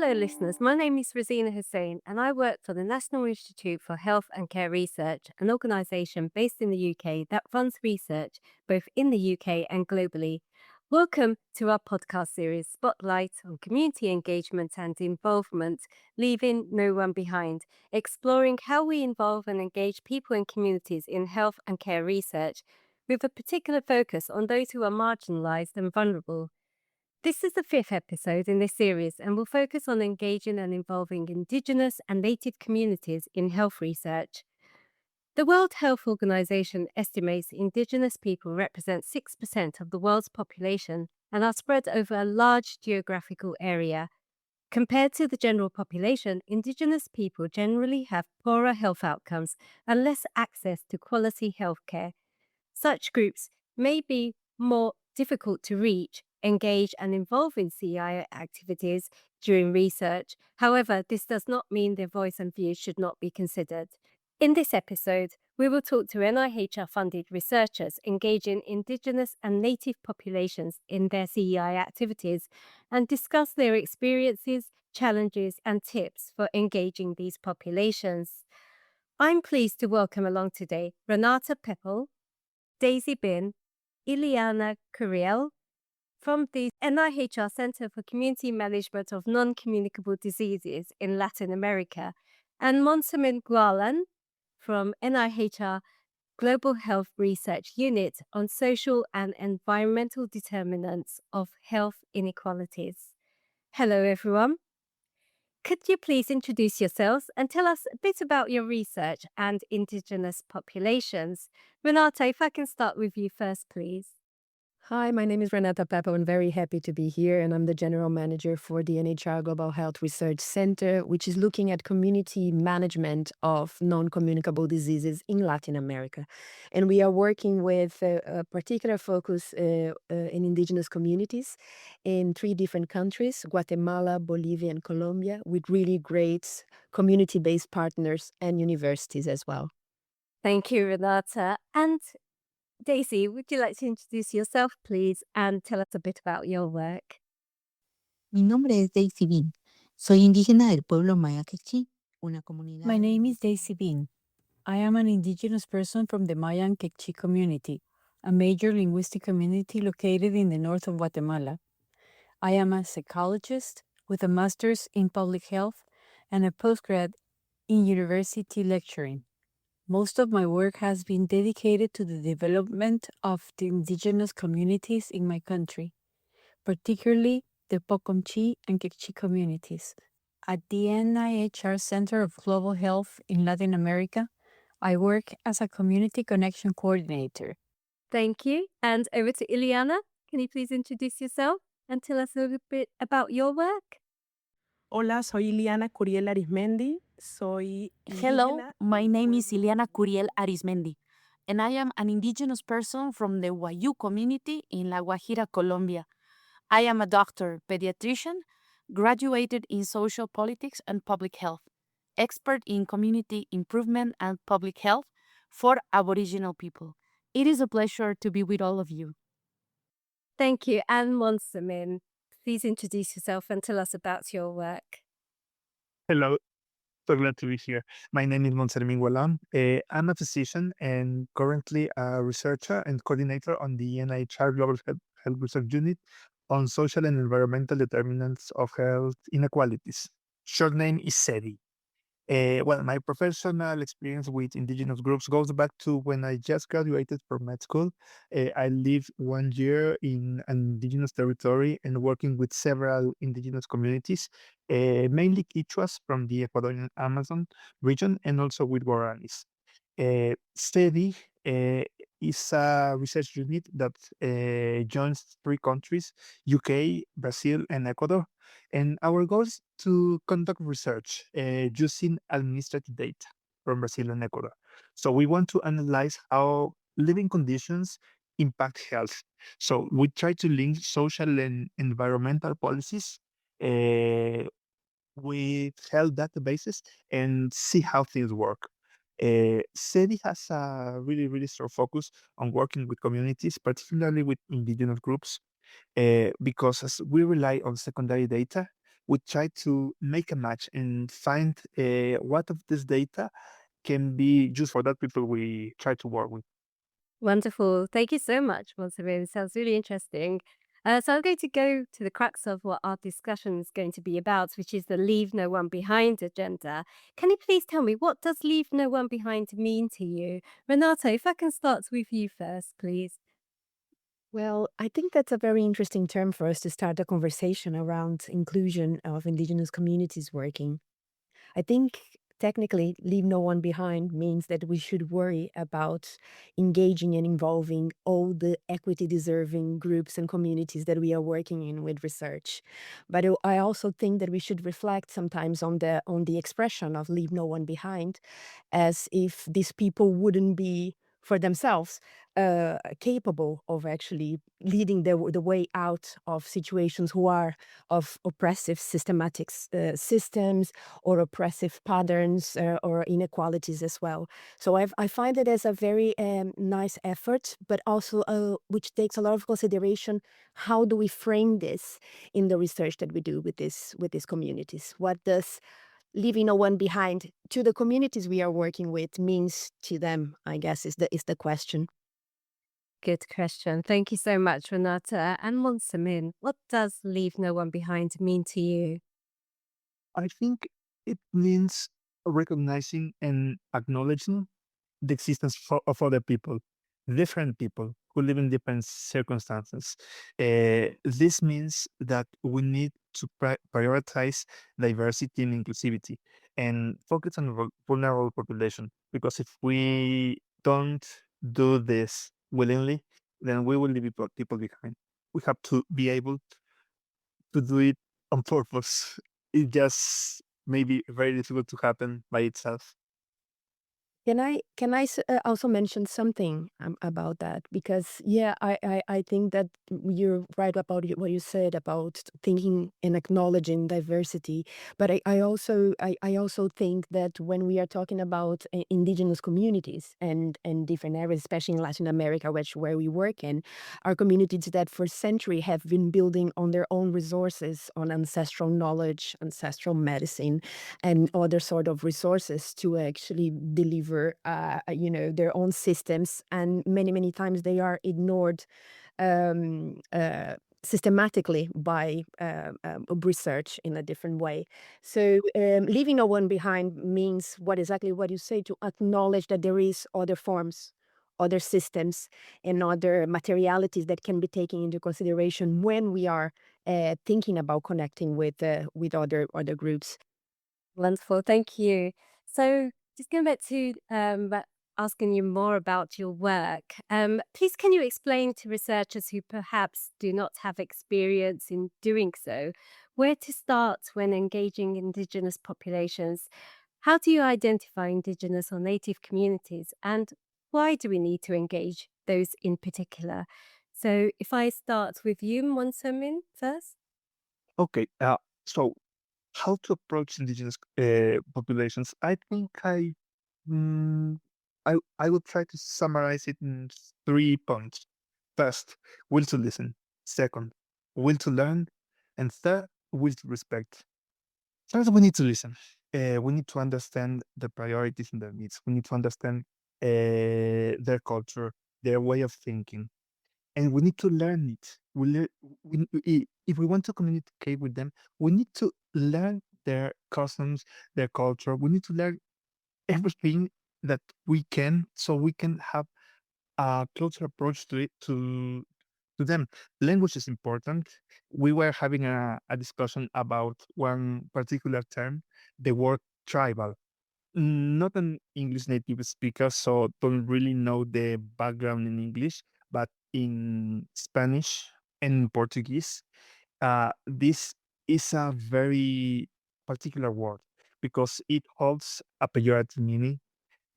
Hello, listeners. My name is Razina Hussain, and I work for the National Institute for Health and Care Research, an organisation based in the UK that funds research both in the UK and globally. Welcome to our podcast series, Spotlight on Community Engagement and Involvement, Leaving No One Behind, exploring how we involve and engage people and communities in health and care research, with a particular focus on those who are marginalised and vulnerable. This is the fifth episode in this series and will focus on engaging and involving Indigenous and Native communities in health research. The World Health Organization estimates Indigenous people represent 6% of the world's population and are spread over a large geographical area. Compared to the general population, Indigenous people generally have poorer health outcomes and less access to quality healthcare. Such groups may be more difficult to reach, engage, and involve in CI activities during research. However, this does not mean their voice and views should not be considered. In this episode, we will talk to NIHR-funded researchers engaging Indigenous and Native populations in their CEI activities and discuss their experiences, challenges, and tips for engaging these populations. I'm pleased to welcome along today Renata Peppl, Daisy and Iliana Curiel from the NIHR Center for Community Management of Non-Communicable Diseases in Latin America, and Monsermín Gualan from NIHR Global Health Research Unit on Social and Environmental Determinants of Health Inequalities. Hello, everyone. Could you please introduce yourselves and tell us a bit about your research and Indigenous populations? Renata, if I can start with you first, please. Hi, my name is Renata Peppl. I'm very happy to be here, and I'm the General Manager for the NIHR Global Health Research Center, which is looking at community management of non-communicable diseases in Latin America. And we are working with a particular focus in Indigenous communities in 3 different countries, Guatemala, Bolivia, and Colombia, with really great community-based partners and universities as well. Thank you, Renata. And Daisy, would you like to introduce yourself, please, and tell us a bit about your work? Mi nombre es Daisy Bean. Soy indígena del pueblo Maya Quechí, una comunidad. My name is Daisy Bean. I am an Indigenous person from the Mayan Quechí community, a major linguistic community located in the north of Guatemala. I am a psychologist with a master's in public health and a postgrad in university lecturing. Most of my work has been dedicated to the development of the Indigenous communities in my country, particularly the Pocomchi and Quechí communities. At the NIHR Center of Global Health in Latin America, I work as a community connection coordinator. Thank you. And over to Iliana. Can you please introduce yourself and tell us a little bit about your work? Hola, soy Iliana Curiel Arismendi. Soy Hello, indígena my del name is pueblo Iliana Curiel Arismendi, and I am an Indigenous person from the Wayuu community in La Guajira, Colombia. I am a doctor, pediatrician, graduated in social politics and public health, expert in community improvement and public health for Aboriginal people. It is a pleasure to be with all of you. Thank you. And Monsermín, please introduce yourself and tell us about your work. Hello, so glad to be here. My name is Monsermín Gualan. I'm a physician and currently a researcher and coordinator on the NIHR Global Health Research Unit on social and environmental determinants of health inequalities. Short name is SEDI. Well, my professional experience with Indigenous groups goes back to when I just graduated from med school. I lived 1 year in an Indigenous territory and working with several Indigenous communities, mainly Quichuas from the Ecuadorian Amazon region and also with Guaranis. STEDI is a research unit that joins 3 countries, UK, Brazil, and Ecuador. And our goal is to conduct research using administrative data from Brazil and Ecuador. So we want to analyze how living conditions impact health. So we try to link social and environmental policies with health databases and see how things work. SEDI has a really, really strong focus on working with communities, particularly with Indigenous groups, because as we rely on secondary data, we try to make a match and find what of this data can be used for that people we try to work with. Wonderful. Thank you so much, Monsermín. Sounds really interesting. So I'm going to go to the crux of what our discussion is going to be about, which is the Leave No One Behind agenda. Can you please tell me, what does Leave No One Behind mean to you? Renata, if I can start with you first, please. Well, I think that's a very interesting term for us to start a conversation around inclusion of Indigenous communities working. I think technically, leave no one behind means that we should worry about engaging and involving all the equity deserving groups and communities that we are working in with research. But I also think that we should reflect sometimes on the expression of leave no one behind, as if these people wouldn't be for themselves capable of actually leading the way out of situations who are of oppressive systematic systems or oppressive patterns or inequalities as well. So I find it as a very nice effort, but also which takes a lot of consideration. How do we frame this in the research that we do with these communities? What does leaving no one behind to the communities we are working with means to them, I guess, is the question. Good question. Thank you so much, Renata. And Monsermín, what does Leave No One Behind mean to you? I think it means recognizing and acknowledging the existence of other people, different people who live in different circumstances. This means that we need to prioritize diversity and inclusivity and focus on vulnerable population. Because if we don't do this willingly, then we will leave people behind. We have to be able to do it on purpose. It just may be very difficult to happen by itself. Can I also mention something about that? Because yeah, I think that you're right about what you said about thinking and acknowledging diversity. But I also think that when we are talking about indigenous communities and different areas, especially in Latin America, where we work in, are communities that for centuries have been building on their own resources, on ancestral knowledge, ancestral medicine, and other sort of resources to actually deliver their own systems, and many times they are ignored um, uh, systematically by research in a different way. So leaving no one behind means exactly what you say, to acknowledge that there is other forms, other systems, and other materialities that can be taken into consideration when we are thinking about connecting with other groups. Wonderful. Thank you. So, just going back to asking you more about your work, please can you explain to researchers who perhaps do not have experience in doing so, where to start when engaging Indigenous populations? How do you identify Indigenous or Native communities, and why do we need to engage those in particular? So, if I start with you, Monsermín, first. Okay, so how to approach indigenous populations? I think mm, I will try to summarize it in 3 points. First, will to listen. Second, will to learn, and third, will to respect. First, we need to listen. We need to understand the priorities and their needs. We need to understand their culture, their way of thinking, and we need to learn it. If we want to communicate with them, we need to learn their customs, their culture. We need to learn everything that we can, so we can have a closer approach to it to them. Language is important. We were having a discussion about one particular term, the word tribal. Not an English native speaker, so don't really know the background in English, but in Spanish and Portuguese, this is a very particular word because it holds a pejorative meaning,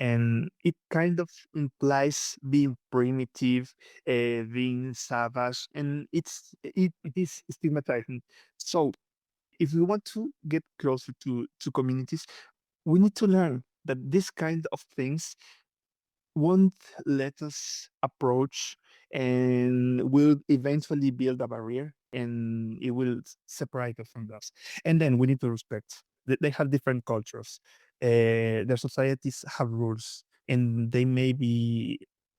and it kind of implies being primitive, being savage, and it is stigmatizing. So if we want to get closer to communities, we need to learn that this kind of things won't let us approach and will eventually build a barrier and it will separate us from us. And then we need to respect that they have different cultures. Their societies have rules and they may be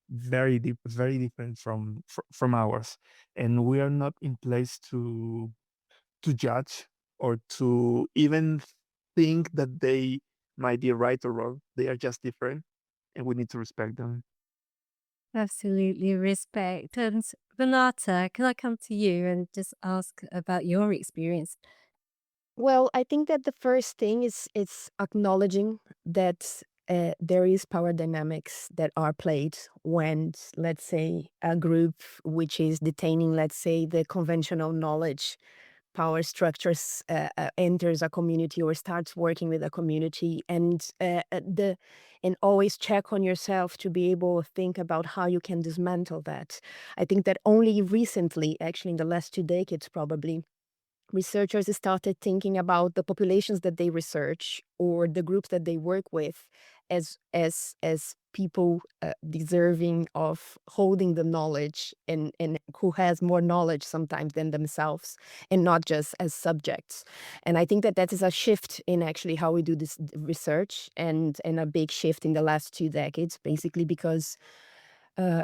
very different from ours. And we are not in place to judge or to even think that they might be right or wrong. They are just different and we need to respect them. Absolutely respect. And Renata, can I come to you and just ask about your experience? Well, I think that the first thing is it's acknowledging that there is power dynamics that are played when, let's say, a group which is detaining, let's say, the conventional knowledge power structures enters a community or starts working with a community, and always check on yourself to be able to think about how you can dismantle that. I think that only recently, actually in the last 2 decades probably, researchers started thinking about the populations that they research or the groups that they work with as people deserving of holding the knowledge and who has more knowledge sometimes than themselves, and not just as subjects. And I think that that is a shift in actually how we do this research, and a big shift in the last 2 decades, basically because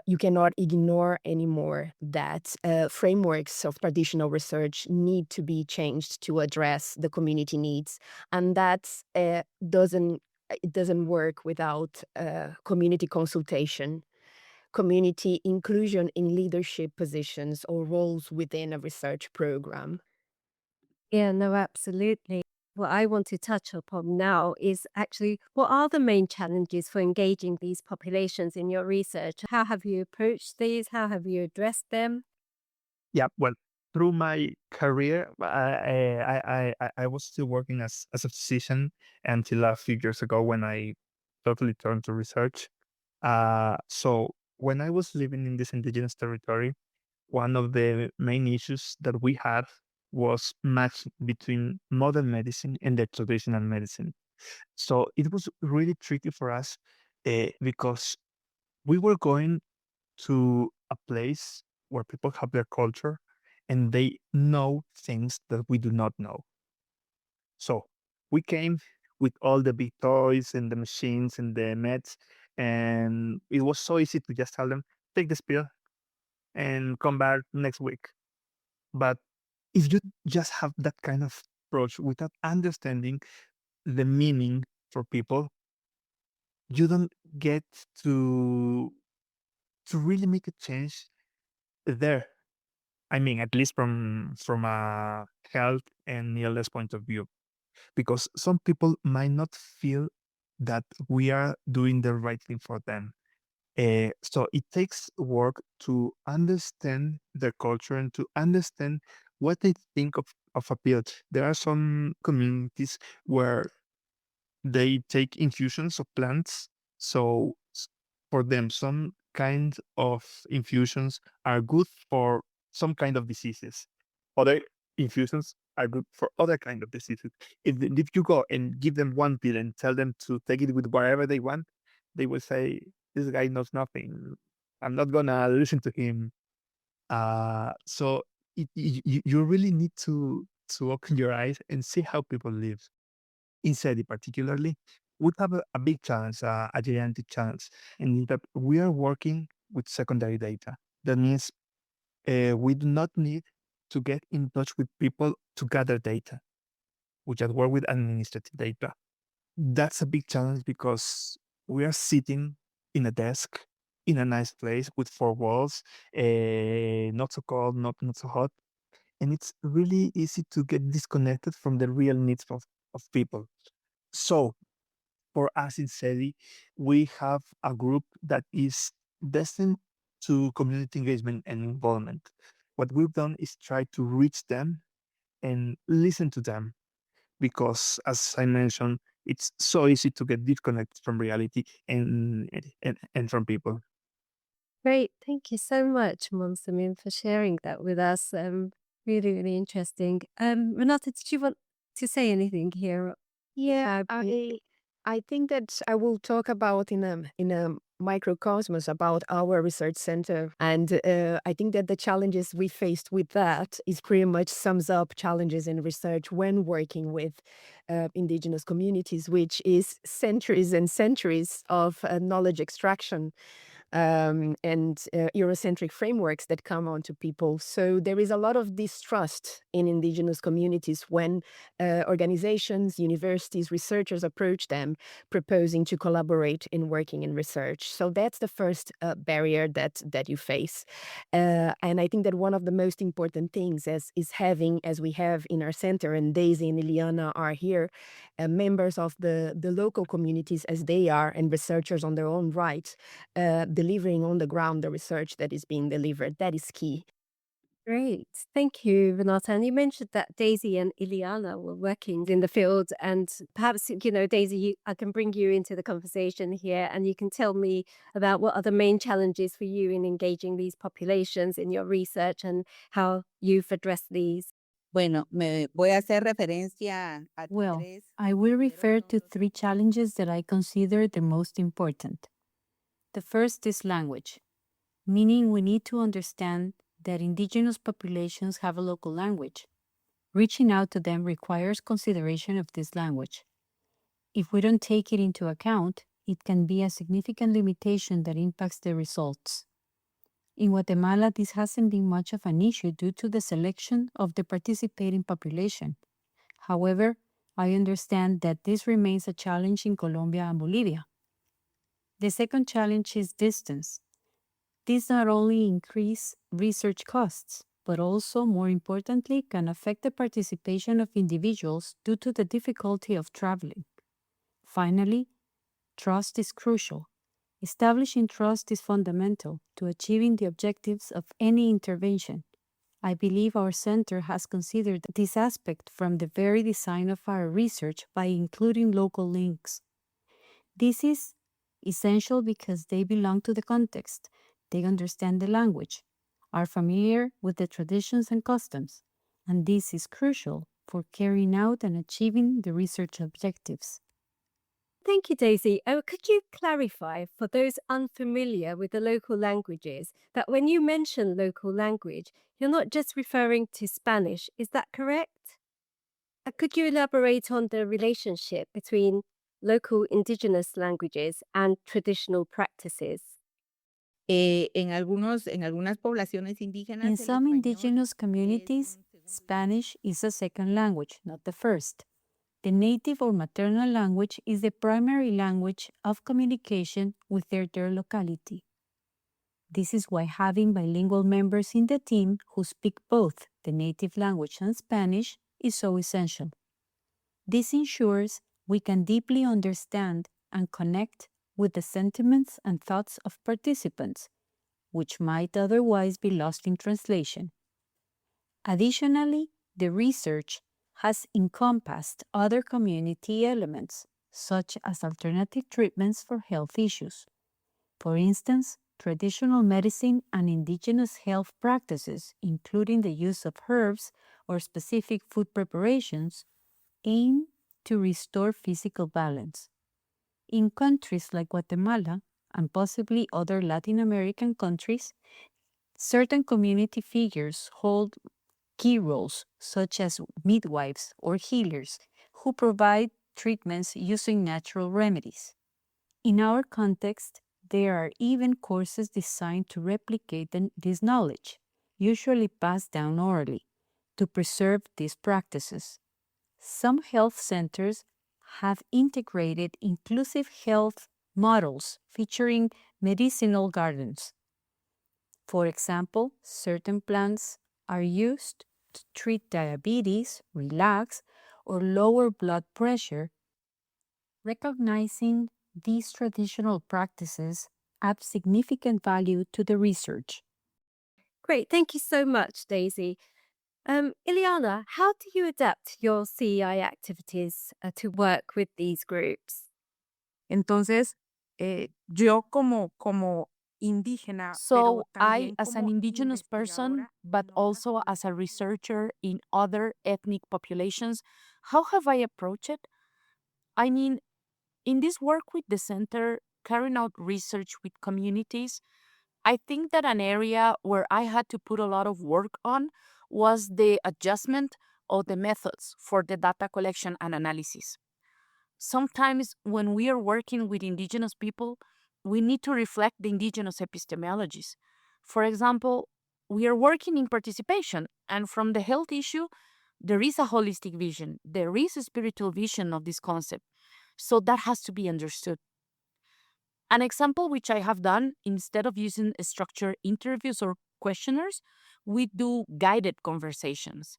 you cannot ignore anymore that frameworks of traditional research need to be changed to address the community needs, and that it doesn't work without community consultation, community inclusion in leadership positions or roles within a research program. Yeah, no, absolutely. What I want to touch upon now is actually what are the main challenges for engaging these populations in your research? How have you approached these? How have you addressed them? Yeah, well, through my career, I was still working as a physician until a few years ago when I totally turned to research. So when I was living in this indigenous territory, one of the main issues that we had was match between modern medicine and the traditional medicine. So it was really tricky for us because we were going to a place where people have their culture and they know things that we do not know. So we came with all the big toys and the machines and the meds, and it was so easy to just tell them, take this pill and come back next week. But if you just have that kind of approach without understanding the meaning for people, you don't get to really make a change there. I mean, at least from a health and illness point of view, because some people might not feel that we are doing the right thing for them. So it takes work to understand their culture and to understand what they think of a pill. There are some communities where they take infusions of plants. So for them, some kind of infusions are good for some kind of diseases. Other infusions are good for other kind of diseases. If you go and give them one pill and tell them to take it with whatever they want, they will say, "This guy knows nothing. I'm not gonna listen to him." So you really need to open your eyes and see how people live in SETI particularly. We have a big challenge, a gigantic challenge, in that we are working with secondary data. That means we do not need to get in touch with people to gather data. We just work with administrative data. That's a big challenge because we are sitting in a desk in a nice place with four walls, not so cold, not so hot. And it's really easy to get disconnected from the real needs of people. So for us in SEDI, we have a group that is destined to community engagement and involvement. What we've done is try to reach them and listen to them because, as I mentioned, it's so easy to get disconnected from reality and from people. Great. Thank you so much, Monsermín, for sharing that with us. Really, really interesting. Renata, did you want to say anything here? Yeah, About I think that I will talk about in a microcosmos about our research center. And I think that the challenges we faced with that is pretty much sums up challenges in research when working with indigenous communities, which is centuries and centuries of knowledge extraction and Eurocentric frameworks that come onto people. So there is a lot of distrust in indigenous communities when organizations, universities, researchers approach them proposing to collaborate in working in research. So that's the first barrier that you face. And I think that one of the most important things is having, as we have in our center, and Daisy and Iliana are here, members of the local communities as they are, and researchers on their own right, delivering on the ground the research that is being delivered. That is key. Great. Thank you, Renata. And you mentioned that Daisy and Iliana were working in the field. And perhaps, Daisy, I can bring you into the conversation here and you can tell me about what are the main challenges for you in engaging these populations in your research and how you've addressed these. Bueno, me voy a hacer referencia a Well, tres. I will Primero refer son to los 3 challenges that I consider the most important. The first is language, meaning we need to understand that indigenous populations have a local language. Reaching out to them requires consideration of this language. If we don't take it into account, it can be a significant limitation that impacts the results. In Guatemala, this hasn't been much of an issue due to the selection of the participating population. However, I understand that this remains a challenge in Colombia and Bolivia. The second challenge is distance. This not only increases research costs, but also, more importantly, can affect the participation of individuals due to the difficulty of traveling. Finally, trust is crucial. Establishing trust is fundamental to achieving the objectives of any intervention. I believe our center has considered this aspect from the very design of our research by including local links. This is essential because they belong to the context, they understand the language, are familiar with the traditions and customs, and this is crucial for carrying out and achieving the research objectives. Thank you, Daisy. Could you clarify for those unfamiliar with the local languages that when you mention local language, you're not just referring to Spanish, is that correct? Could you elaborate on the relationship between local indigenous languages and traditional practices? en algunas poblaciones indígenas, In el some español indigenous es communities, un segundo Spanish is a second language, not the first. The native or maternal language is the primary language of communication within their locality. This is why having bilingual members in the team who speak both the native language and Spanish is so essential. This ensures we can deeply understand and connect with the sentiments and thoughts of participants, which might otherwise be lost in translation. Additionally, the research has encompassed other community elements, such as alternative treatments for health issues. For instance, traditional medicine and indigenous health practices, including the use of herbs or specific food preparations, aim to restore physical balance. In countries like Guatemala and possibly other Latin American countries, certain community figures hold key roles, such as midwives or healers, who provide treatments using natural remedies. In our context, there are even courses designed to replicate this knowledge, usually passed down orally, to preserve these practices. Some health centers have integrated inclusive health models featuring medicinal gardens. For example, certain plants are used to treat diabetes, relax, or lower blood pressure. Recognizing these traditional practices adds significant value to the research. Great. Thank you so much, Daisy. Iliana, how do you adapt your CEI activities to work with these groups? Entonces, yo como indígena, So, pero I, también as an como indigenous person, investigadora but en otras also as a researcher in other ethnic populations, how have I approached it? I mean, in this work with the center, carrying out research with communities, I think that an area where I had to put a lot of work on was the adjustment of the methods for the data collection and analysis. Sometimes when we are working with Indigenous people, we need to reflect the Indigenous epistemologies. For example, we are working in participation, and from the health issue, there is a holistic vision, there is a spiritual vision of this concept. So that has to be understood. An example which I have done, instead of using structured interviews or questionnaires, we do guided conversations.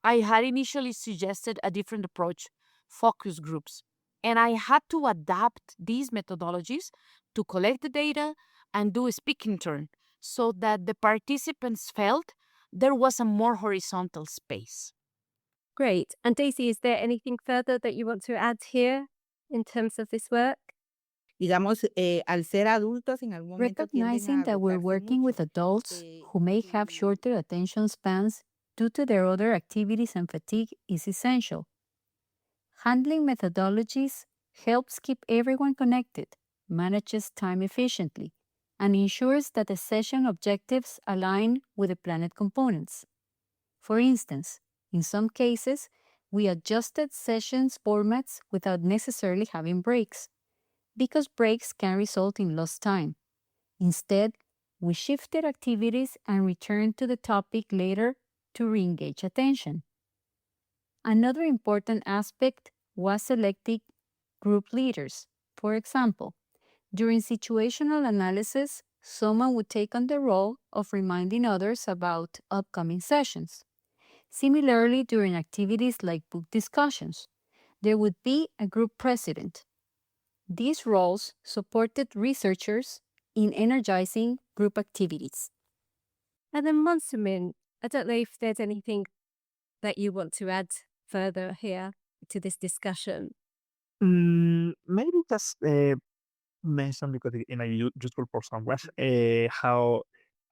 I had initially suggested a different approach, focus groups, and I had to adapt these methodologies to collect the data and do a speaking turn so that the participants felt there was a more horizontal space. Great. And Daisy, is there anything further that you want to add here in terms of this work? Digamos, al ser adultos en algún momento tienden Recognizing a that we're agotarse working with mucho. adults who may have shorter attention spans due to their other activities and fatigue is essential. Handling methodologies helps keep everyone connected, manages time efficiently, and ensures that the session objectives align with the planned components. For instance, in some cases, we adjusted sessions formats without necessarily having breaks, because breaks can result in lost time. Instead, we shifted activities and returned to the topic later to re-engage attention. Another important aspect was selecting group leaders. For example, during situational analysis, someone would take on the role of reminding others about upcoming sessions. Similarly, during activities like book discussions, there would be a group president. These roles supported researchers in energizing group activities. And then Monsermín, I don't know if there's anything that you want to add further here to this discussion. Maybe just mention, because it might be useful for someone, how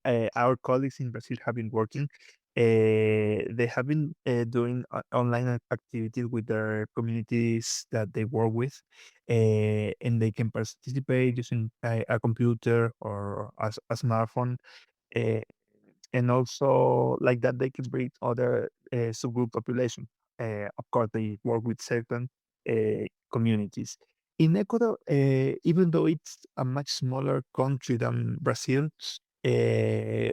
our colleagues in Brazil have been working. They have been doing online activities with their communities that they work with, and they can participate using a computer or a smartphone. Uh, and also like that they can bring other subgroup population. Of course, they work with certain communities. In Ecuador, even though it's a much smaller country than Brazil, uh,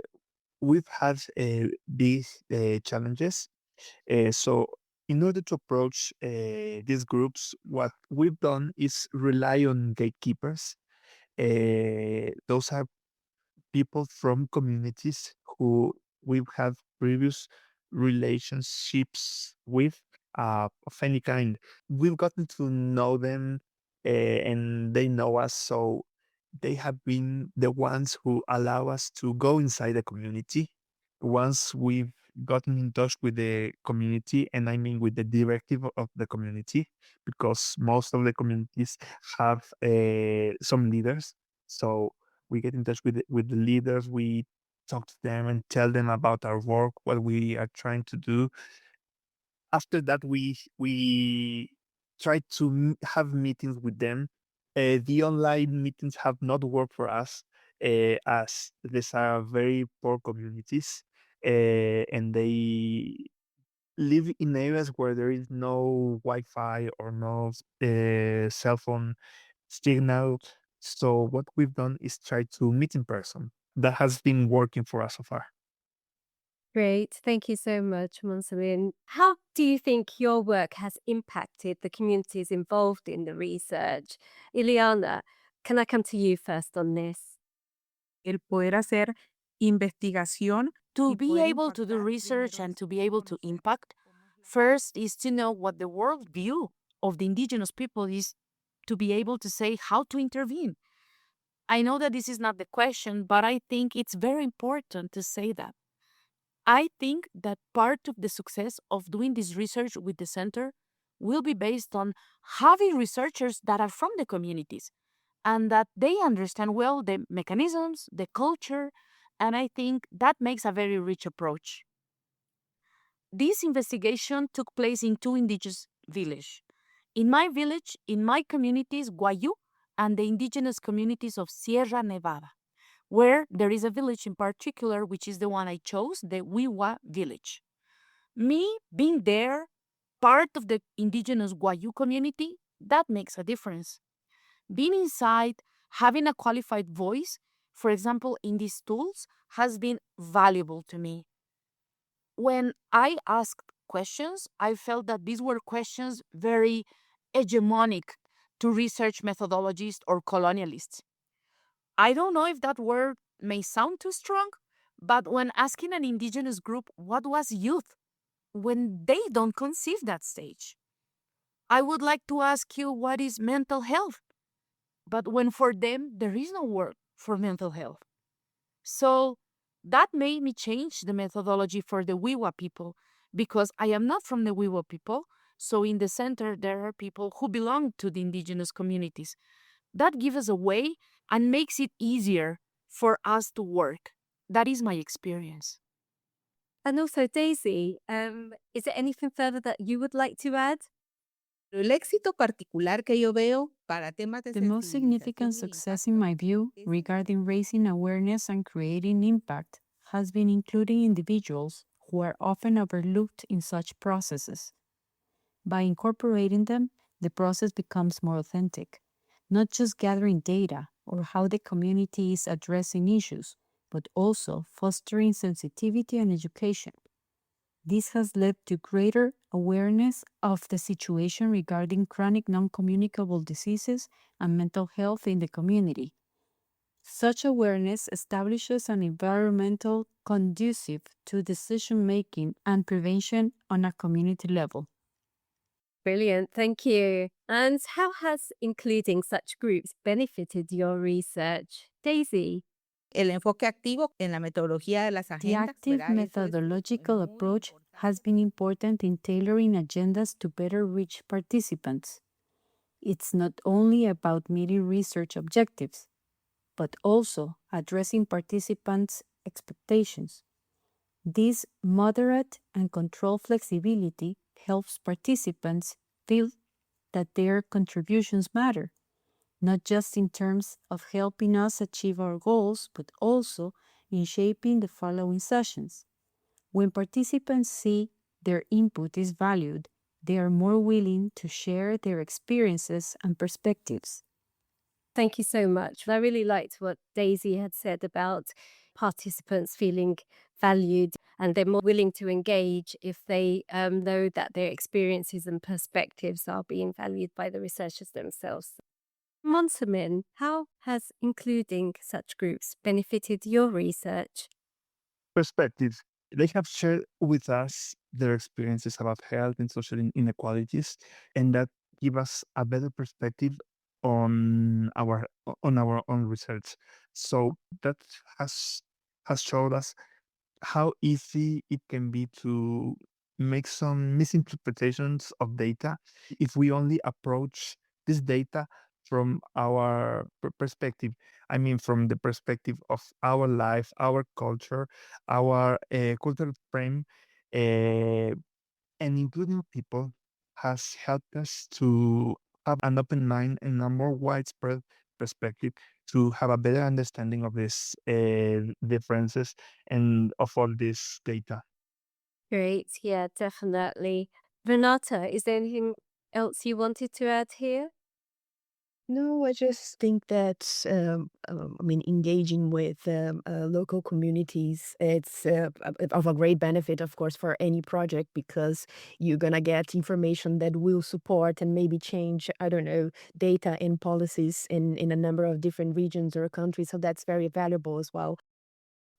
we've had these challenges. So in order to approach these groups, what we've done is rely on gatekeepers. Those are people from communities who we've had previous relationships with, of any kind. We've gotten to know them, and they know us. So they have been the ones who allow us to go inside the community. Once we've gotten in touch with the community, and I mean with the directive of the community, because most of the communities have some leaders. So we get in touch with the leaders. We talk to them and tell them about our work, what we are trying to do. After that, we try to have meetings with them. The online meetings have not worked for us, as these are very poor communities, and they live in areas where there is no Wi-Fi or no cell phone signal. So what we've done is try to meet in person. That has been working for us so far. Great. Thank you so much, Monsermín. How do you think your work has impacted the communities involved in the research? Iliana, can I come to you first on this? El poder hacer investigación To y be poder able to do impactar, research primero and to es be able to conocer impact, cómo es la first is to know what the world view of the Indigenous people is, to be able to say how to intervene. I know that this is not the question, but I think it's very important to say that. I think that part of the success of doing this research with the center will be based on having researchers that are from the communities and that they understand well the mechanisms, the culture, and I think that makes a very rich approach. This investigation took place in two indigenous villages. In my village, in my communities, Guayu and the indigenous communities of Sierra Nevada, where there is a village in particular, which is the one I chose, the Wiwa village. Me being there, part of the indigenous Guayu community, that makes a difference. Being inside, having a qualified voice, for example, in these tools, has been valuable to me. When I asked questions, I felt that these were questions very hegemonic to research methodologists or colonialists. I don't know if that word may sound too strong, but when asking an indigenous group what was youth, when they don't conceive that stage, I would like to ask you what is mental health. But when for them, there is no word for mental health. So that made me change the methodology for the Wiwa people because I am not from the Wiwa people. So in the center, there are people who belong to the indigenous communities. That gives us a way and makes it easier for us to work. That is my experience. And also, Daisy, is there anything further that you would like to add? El éxito particular que yo veo para temas de The most significant sensibilización y success, in my view, es regarding raising awareness and creating impact has been including individuals who are often overlooked in such processes. By incorporating them, the process becomes more authentic, not just gathering data or how the community is addressing issues, but also fostering sensitivity and education. This has led to greater awareness of the situation regarding chronic non-communicable diseases and mental health in the community. Such awareness establishes an environmental conducive to decision making and prevention on a community level. Brilliant, thank you. And how has including such groups benefited your research? Daisy? el enfoque activo en la metodología de las The agendas. active ¿verdad? Eso es methodological muy approach importante. has been important in tailoring agendas to better reach participants. It's not only about meeting research objectives, but also addressing participants' expectations. This moderate and controlled flexibility helps participants feel that their contributions matter, not just in terms of helping us achieve our goals, but also in shaping the following sessions. When participants see their input is valued, they are more willing to share their experiences and perspectives. Thank you so much. I really liked what Daisy had said about participants feeling valued and they're more willing to engage if they know that their experiences and perspectives are being valued by the researchers themselves. Monsermín, how has including such groups benefited your research? Perspective. They have shared with us their experiences about health and social inequalities, and that give us a better perspective on our own research. So that has has showed us how easy it can be to make some misinterpretations of data if we only approach this data from our perspective. I mean, from the perspective of our life, our culture, our cultural frame, uh, and including people has helped us to have an open mind and a more widespread perspective to have a better understanding of these differences and of all this data. Great, yeah, definitely. Renata, is there anything else you wanted to add here? No, I just think that, engaging with local communities, it's of a great benefit, of course, for any project because you're going to get information that will support and maybe change, I don't know, data and policies in a number of different regions or countries. So that's very valuable as well.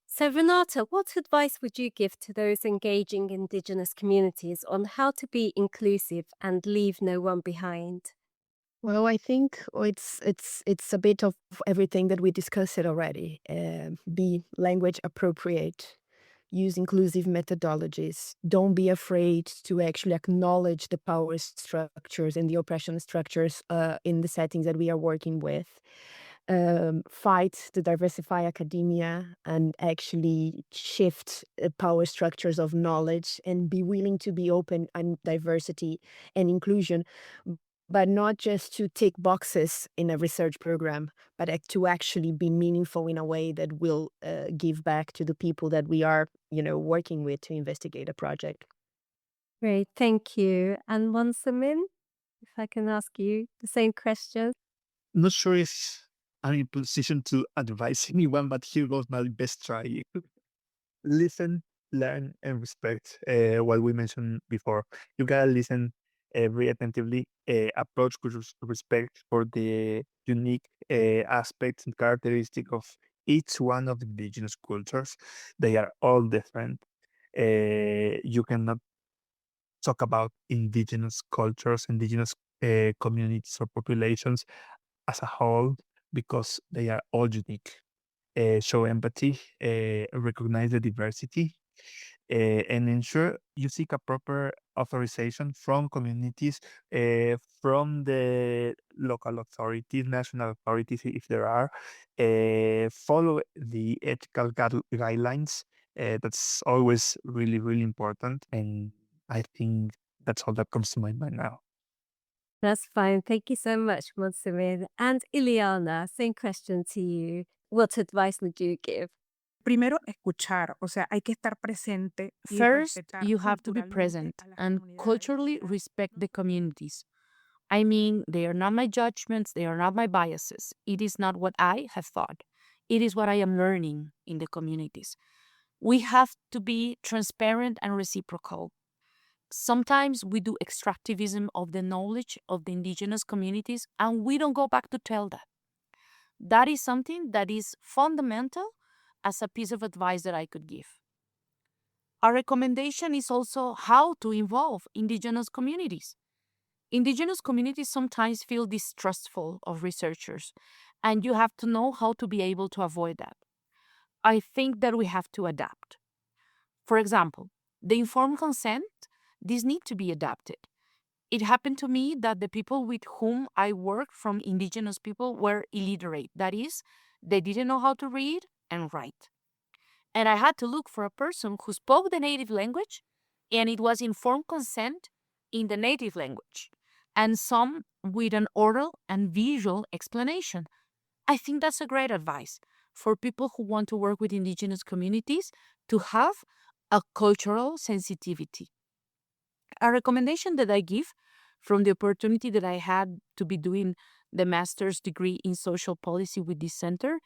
So, Renata, what advice would you give to those engaging Indigenous communities on how to be inclusive and leave no one behind? Well, I think it's a bit of everything that we discussed it already. Be language appropriate, use inclusive methodologies. Don't be afraid to actually acknowledge the power structures and the oppression structures in the settings that we are working with. Fight to diversify academia and actually shift power structures of knowledge and be willing to be open and diversity and inclusion. but not just to tick boxes in a research program, but to actually be meaningful in a way that will give back to the people that we are, working with to investigate a project. Great, thank you. And Monsermín, if I can ask you the same question. Not sure if I'm in position to advise anyone, but here goes my best try. Listen, learn, and respect what we mentioned before. You gotta listen very attentively, approach with respect for the unique aspects and characteristics of each one of the indigenous cultures. They are all different. You cannot talk about indigenous cultures, indigenous communities or populations as a whole because they are all unique. Show empathy, recognize the diversity, and ensure you seek a proper authorization from communities, from the local authorities, national authorities, if there are. Follow the ethical guidelines. That's always really, really important. And I think that's all that comes to my mind now. That's fine. Thank you so much, Monsermín. And Iliana, same question to you. What advice would you give? Primero, escuchar, o sea, hay que estar presente. First, you have to be present and culturally respect the communities. I mean, they are not my judgments, they are not my biases. It is not what I have thought. It is what I am learning in the communities. We have to be transparent and reciprocal. Sometimes we do extractivism of the knowledge of the indigenous communities and we don't go back to tell that. That is something that is fundamental as a piece of advice that I could give. Our recommendation is also how to involve indigenous communities. Indigenous communities sometimes feel distrustful of researchers, and you have to know how to be able to avoid that. I think that we have to adapt. For example, the informed consent, this need to be adapted. It happened to me that the people with whom I worked from indigenous people were illiterate. That is, they didn't know how to read and write. And I had to look for a person who spoke the native language, and it was informed consent in the native language, and some with an oral and visual explanation. I think that's a great advice for people who want to work with indigenous communities to have a cultural sensitivity. A recommendation that I give from the opportunity that I had to be doing the master's degree in social policy with this center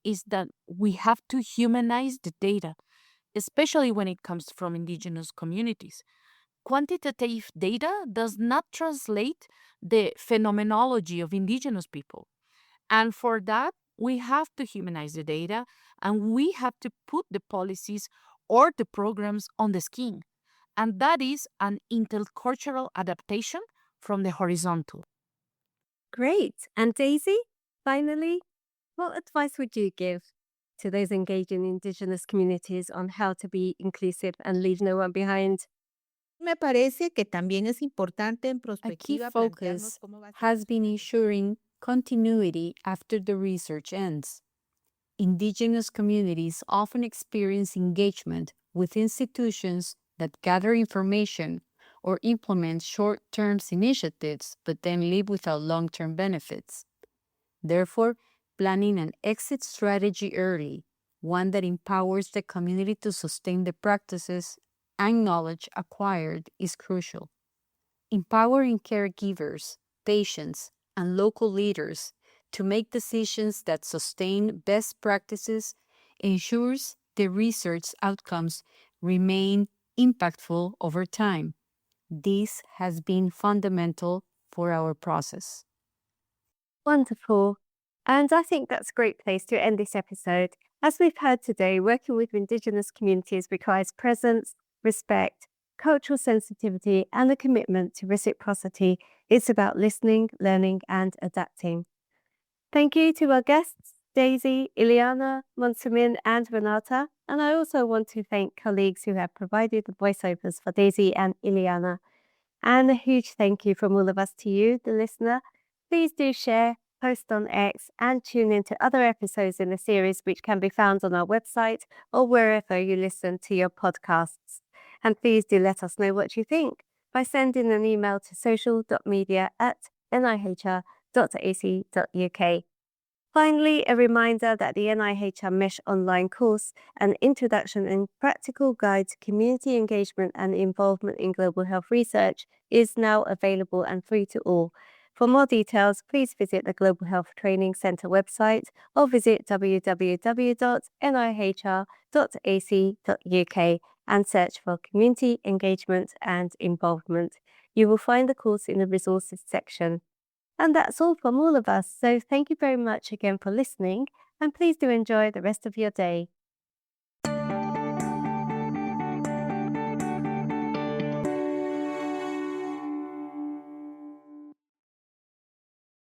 is that we have to humanize the data, especially when it comes from indigenous communities. Quantitative data does not translate the phenomenology of indigenous people. And for that, we have to humanize the data and we have to put the policies or the programs on the skin. And that is an intercultural adaptation from the horizontal. Great. And Daisy, finally, what advice would you give to those engaging in Indigenous communities on how to be inclusive and leave no one behind? Me parece que también es importante en A key perspectiva focus plantearnos cómo va a ser has been ensuring continuity after the research ends. Indigenous communities often experience engagement with institutions that gather information or implement short-term initiatives but then leave without long-term benefits. Therefore, planning an exit strategy early, one that empowers the community to sustain the practices and knowledge acquired, is crucial. Empowering caregivers, patients, and local leaders to make decisions that sustain best practices ensures the research outcomes remain impactful over time. This has been fundamental for our process. Wonderful. And I think that's a great place to end this episode. As we've heard today, working with Indigenous communities requires presence, respect, cultural sensitivity, and a commitment to reciprocity. It's about listening, learning, and adapting. Thank you to our guests, Daisy, Iliana, Monsermín, and Renata. And I also want to thank colleagues who have provided the voiceovers for Daisy and Iliana. And a huge thank you from all of us to you, the listener. Please do share, post on X, and tune in to other episodes in the series, which can be found on our website or wherever you listen to your podcasts. And please do let us know what you think by sending an email to social.media@ nihr.ac.uk. Finally, a reminder that the NIHR Mesh online course, An Introduction and Practical Guide to Community Engagement and Involvement in Global Health Research, is now available and free to all. For more details, please visit the Global Health Training Centre website or visit www.nihr.ac.uk and search for Community Engagement and Involvement. You will find the course in the resources section. And that's all from all of us. So thank you very much again for listening, and please do enjoy the rest of your day.